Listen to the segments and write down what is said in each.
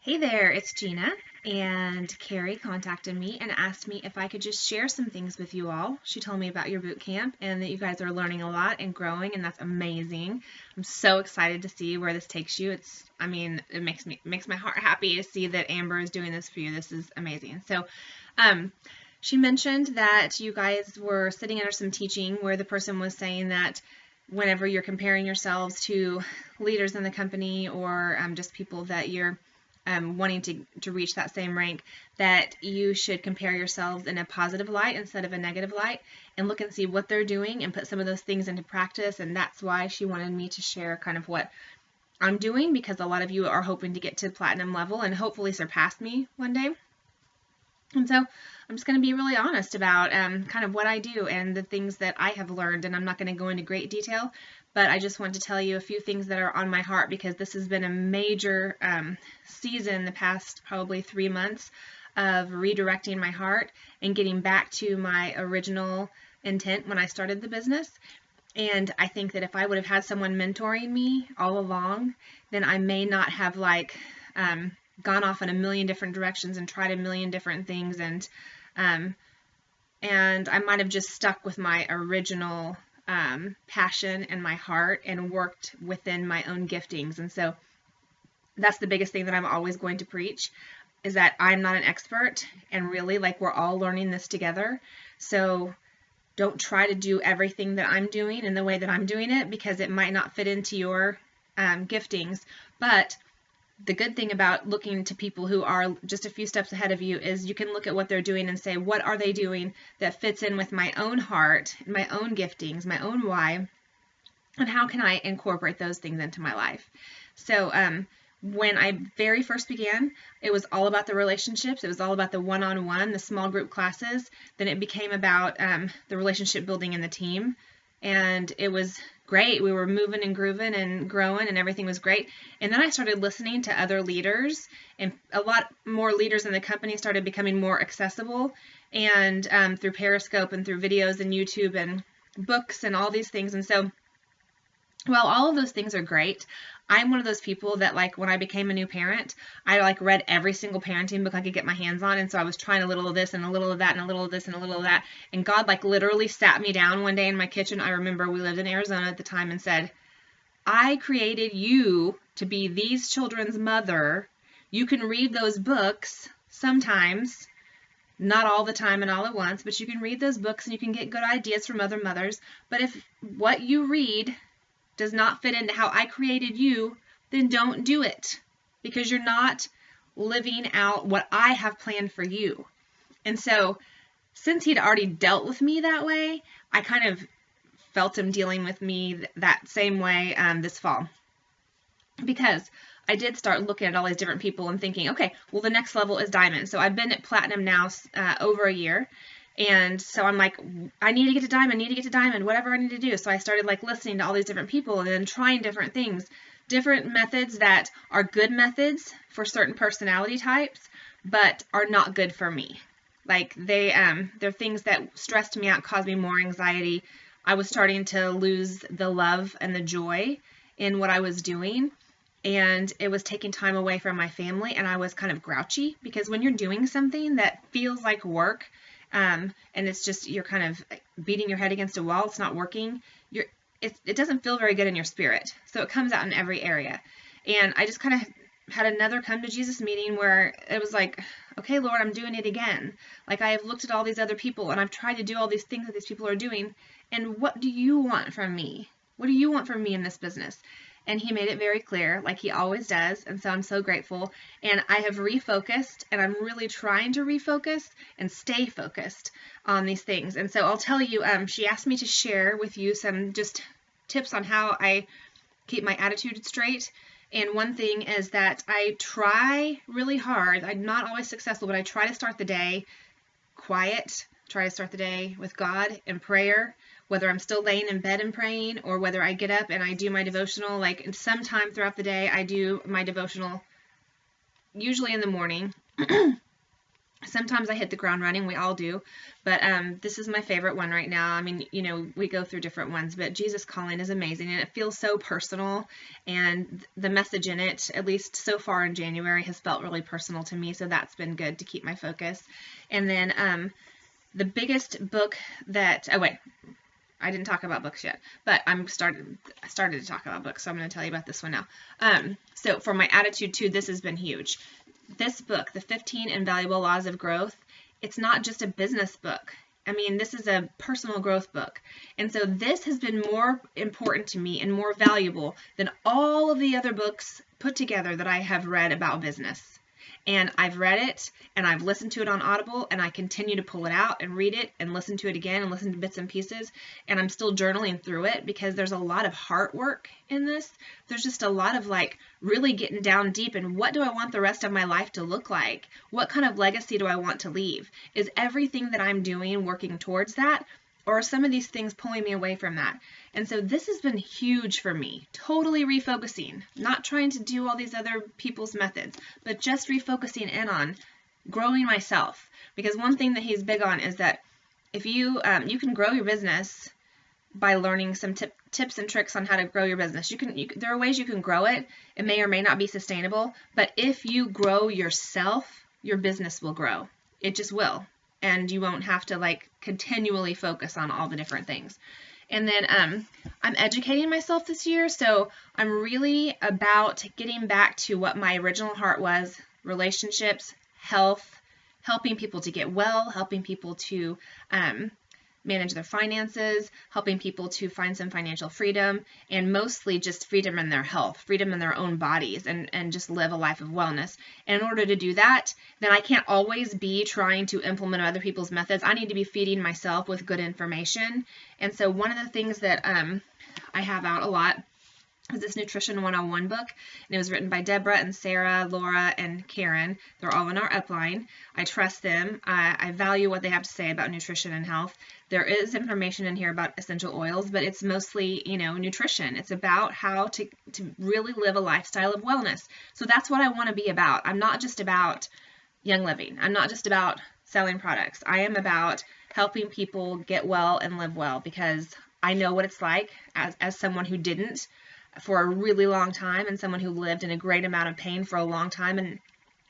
Hey there, it's Gina, and Carrie contacted me and asked me if I could just share some things with you all. She told me about your boot camp and that you guys are learning a lot and growing, and that's amazing. I'm so excited to see where this takes you. It makes my heart happy to see that Amber is doing this for you. This is amazing. Um, she mentioned that you guys were sitting under some teaching where the person was saying that whenever you're comparing yourselves to leaders in the company or just people that you're wanting to reach that same rank, that you should compare yourselves in a positive light instead of a negative light and look and see what they're doing and put some of those things into practice. And that's why she wanted me to share kind of what I'm doing, because a lot of you are hoping to get to platinum level and hopefully surpass me one day. And so I'm just going to be really honest about kind of what I do and the things that I have learned, and I'm not going to go into great detail, but I just want to tell you a few things that are on my heart, because this has been a major season the past probably 3 months of redirecting my heart and getting back to my original intent when I started the business. And I think that if I would have had someone mentoring me all along, then I may not have gone off in a million different directions and tried a million different things, and I might have just stuck with my original passion and my heart and worked within my own giftings. And so that's the biggest thing that I'm always going to preach, is that I'm not an expert, and really, we're all learning this together. So don't try to do everything that I'm doing in the way that I'm doing it, because it might not fit into your giftings. But the good thing about looking to people who are just a few steps ahead of you is you can look at what they're doing and say, what are they doing that fits in with my own heart, my own giftings, my own why, and how can I incorporate those things into my life? So when I very first began, it was all about the relationships. It was all about the one-on-one, the small group classes. Then it became about the relationship building in the team. And it was great. We were moving and grooving and growing, and everything was great. And then I started listening to other leaders, and a lot more leaders in the company started becoming more accessible, and through Periscope and through videos and YouTube and books and all these things. And so while all of those things are great, I'm one of those people that, when I became a new parent, I read every single parenting book I could get my hands on, and so I was trying a little of this and a little of that and a little of this and a little of that, and God literally sat me down one day in my kitchen. I remember we lived in Arizona at the time, and said, I created you to be these children's mother. You can read those books sometimes, not all the time and all at once, but you can read those books and you can get good ideas from other mothers. But if what you read does not fit into how I created you, then don't do it, because you're not living out what I have planned for you. And so since he'd already dealt with me that way, I kind of felt him dealing with me that same way this fall, because I did start looking at all these different people and thinking, okay, well, the next level is diamond. So I've been at platinum now over a year. And so I'm like, I need to get to diamond, whatever I need to do. So I started listening to all these different people and then trying different things, different methods that are good methods for certain personality types, but are not good for me. They're things that stressed me out, caused me more anxiety. I was starting to lose the love and the joy in what I was doing, and it was taking time away from my family, and I was kind of grouchy, because when you're doing something that feels like work, and it's just, you're kind of beating your head against a wall, it's not working, it doesn't feel very good in your spirit. So it comes out in every area. And I just kind of had another come to Jesus meeting where it was like, okay, Lord, I'm doing it again. I have looked at all these other people and I've tried to do all these things that these people are doing. And what do you want from me? What do you want from me in this business? And he made it very clear, like he always does, and so I'm so grateful. And I have refocused, and I'm really trying to refocus and stay focused on these things. And so I'll tell you, she asked me to share with you some just tips on how I keep my attitude straight. And one thing is that I try really hard. I'm not always successful, but I try to start the day quiet, try to start the day with God in prayer, whether I'm still laying in bed and praying, or whether I get up and I do my devotional. Sometime throughout the day, I do my devotional, usually in the morning. Sometimes I hit the ground running, we all do, but this is my favorite one right now. I mean, you know, we go through different ones, but Jesus Calling is amazing, and it feels so personal, and the message in it, at least so far in January, has felt really personal to me, so that's been good to keep my focus. And then the biggest book that, oh wait, I didn't talk about books yet, but I started to talk about books, so I'm going to tell you about this one now. So for my attitude too, this has been huge. This book, The 15 Invaluable Laws of Growth, it's not just a business book. I mean, this is a personal growth book. And so this has been more important to me and more valuable than all of the other books put together that I have read about business. And I've read it, and I've listened to it on Audible, and I continue to pull it out and read it and listen to it again and listen to bits and pieces. And I'm still journaling through it because there's a lot of heart work in this. There's just a lot of like really getting down deep in what do I want the rest of my life to look like? What kind of legacy do I want to leave? Is everything that I'm doing working towards that? Or are some of these things pulling me away from that? And so this has been huge for me, totally refocusing, not trying to do all these other people's methods, but just refocusing in on growing myself. Because one thing that he's big on is that if you can grow your business by learning some tips and tricks on how to grow your business. There are ways you can grow it. It may or may not be sustainable, but if you grow yourself, your business will grow. It just will. And you won't have to like continually focus on all the different things. And then I'm educating myself this year, so I'm really about getting back to what my original heart was: relationships, health, helping people to get well, helping people to manage their finances, helping people to find some financial freedom, and mostly just freedom in their health, freedom in their own bodies, and just live a life of wellness. And in order to do that, then I can't always be trying to implement other people's methods. I need to be feeding myself with good information. And so one of the things that I have out a lot is this Nutrition 101 book, and it was written by Deborah and Sarah, Laura, and Karen. They're all in our upline. I trust them. I value what they have to say about nutrition and health. There is information in here about essential oils, but it's mostly, you know, nutrition. It's about how to really live a lifestyle of wellness. So that's what I want to be about. I'm not just about Young Living. I'm not just about selling products. I am about helping people get well and live well, because I know what it's like as someone who didn't for a really long time, and someone who lived in a great amount of pain for a long time, and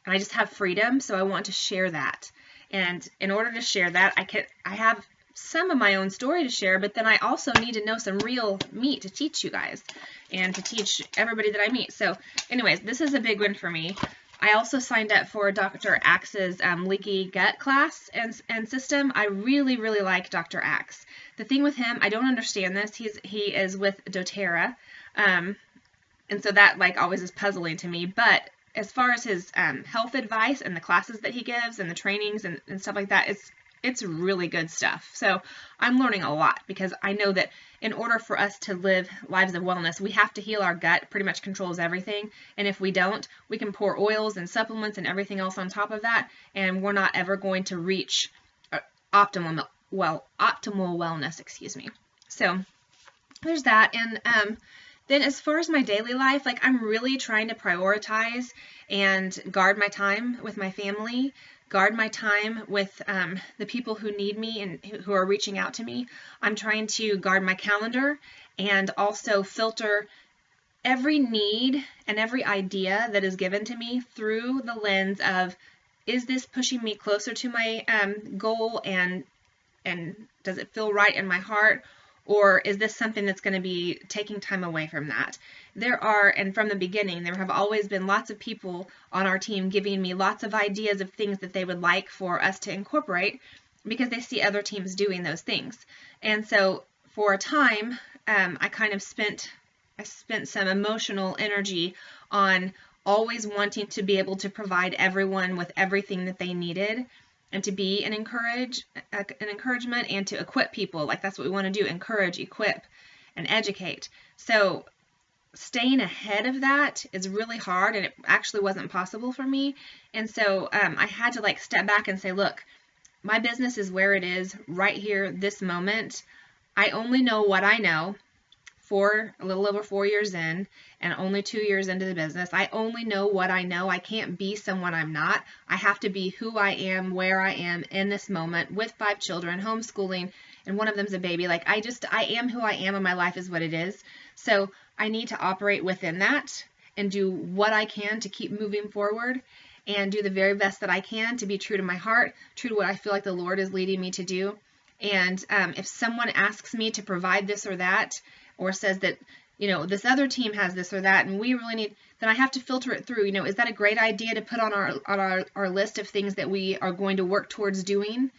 I just have freedom, so I want to share that. And in order to share that, I have some of my own story to share, but then I also need to know some real meat to teach you guys and to teach everybody that I meet. So anyways, this is a big one for me. I also signed up for Dr. Axe's leaky gut class and system. I really, really like Dr. Axe. The thing with him, I don't understand this. He is with doTERRA. And so that like always is puzzling to me, but as far as his health advice and the classes that he gives and the trainings and stuff like that, it's really good stuff. So I'm learning a lot, because I know that in order for us to live lives of wellness, we have to heal our gut. It pretty much controls everything. And if we don't, we can pour oils and supplements and everything else on top of that, and we're not ever going to reach optimal wellness, excuse me. So there's that. And then as far as my daily life, like I'm really trying to prioritize and guard my time with my family, guard my time with the people who need me and who are reaching out to me. I'm trying to guard my calendar and also filter every need and every idea that is given to me through the lens of, is this pushing me closer to my goal, and does it feel right in my heart? Or is this something that's going to be taking time away from that? And from the beginning, there have always been lots of people on our team giving me lots of ideas of things that they would like for us to incorporate, because they see other teams doing those things. And so for a time, I spent some emotional energy on always wanting to be able to provide everyone with everything that they needed, and to be an encouragement, and to equip people. Like that's what we want to do: encourage, equip, and educate. So staying ahead of that is really hard, and it actually wasn't possible for me. And so I had to like step back and say, look, my business is where it is right here, this moment. I only know what I know a little over 4 years in, and only 2 years into the business. I only know what I know. I can't be someone I'm not. I have to be who I am, where I am in this moment with 5 children, homeschooling, and one of them's a baby. Like I am who I am, and my life is what it is. So I need to operate within that and do what I can to keep moving forward and do the very best that I can to be true to my heart, true to what I feel like the Lord is leading me to do. And if someone asks me to provide this or that, or says that, this other team has this or that, and we really need, then I have to filter it through. Is that a great idea to put on our list of things that we are going to work towards doing?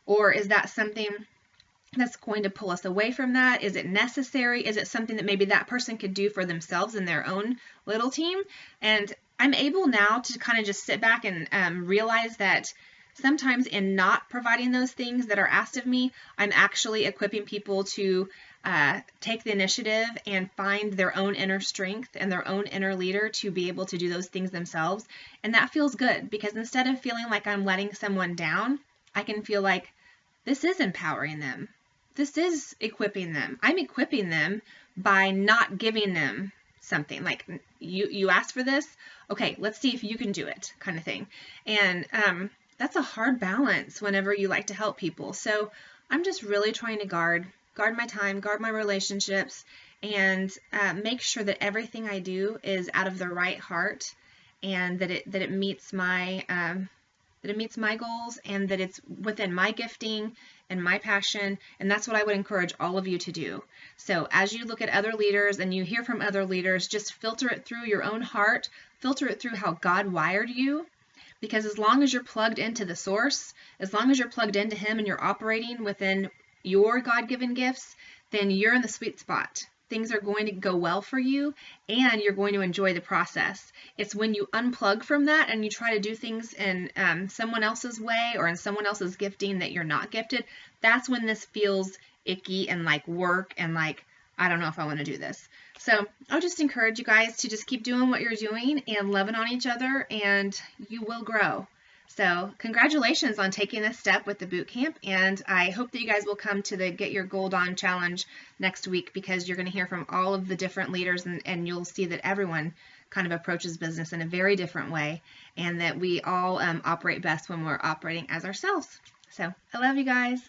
Or is that something that's going to pull us away from that? Is it necessary? Is it something that maybe that person could do for themselves in their own little team? And I'm able now to kind of just sit back and realize that sometimes in not providing those things that are asked of me, I'm actually equipping people to take the initiative and find their own inner strength and their own inner leader to be able to do those things themselves. And that feels good, because instead of feeling like I'm letting someone down, I can feel like this is empowering them. This is equipping them. I'm equipping them by not giving them something. Like, you asked for this, okay, let's see if you can do it, kind of thing. And that's a hard balance whenever you like to help people. So I'm just really trying to guard my time, guard my relationships, and make sure that everything I do is out of the right heart, and that it meets my goals, and that it's within my gifting and my passion. And that's what I would encourage all of you to do. So as you look at other leaders and you hear from other leaders, just filter it through your own heart, filter it through how God wired you. Because as long as you're plugged into the source, as long as you're plugged into Him and you're operating within your God-given gifts, then you're in the sweet spot. Things are going to go well for you, and you're going to enjoy the process. It's when you unplug from that and you try to do things in someone else's way or in someone else's gifting that you're not gifted, that's when this feels icky and like work and like, I don't know if I want to do this. So I'll just encourage you guys to just keep doing what you're doing and loving on each other, and you will grow. So congratulations on taking this step with the boot camp, and I hope that you guys will come to the Get Your Gold On Challenge next week, because you're going to hear from all of the different leaders, and you'll see that everyone kind of approaches business in a very different way, and that we all operate best when we're operating as ourselves. So I love you guys.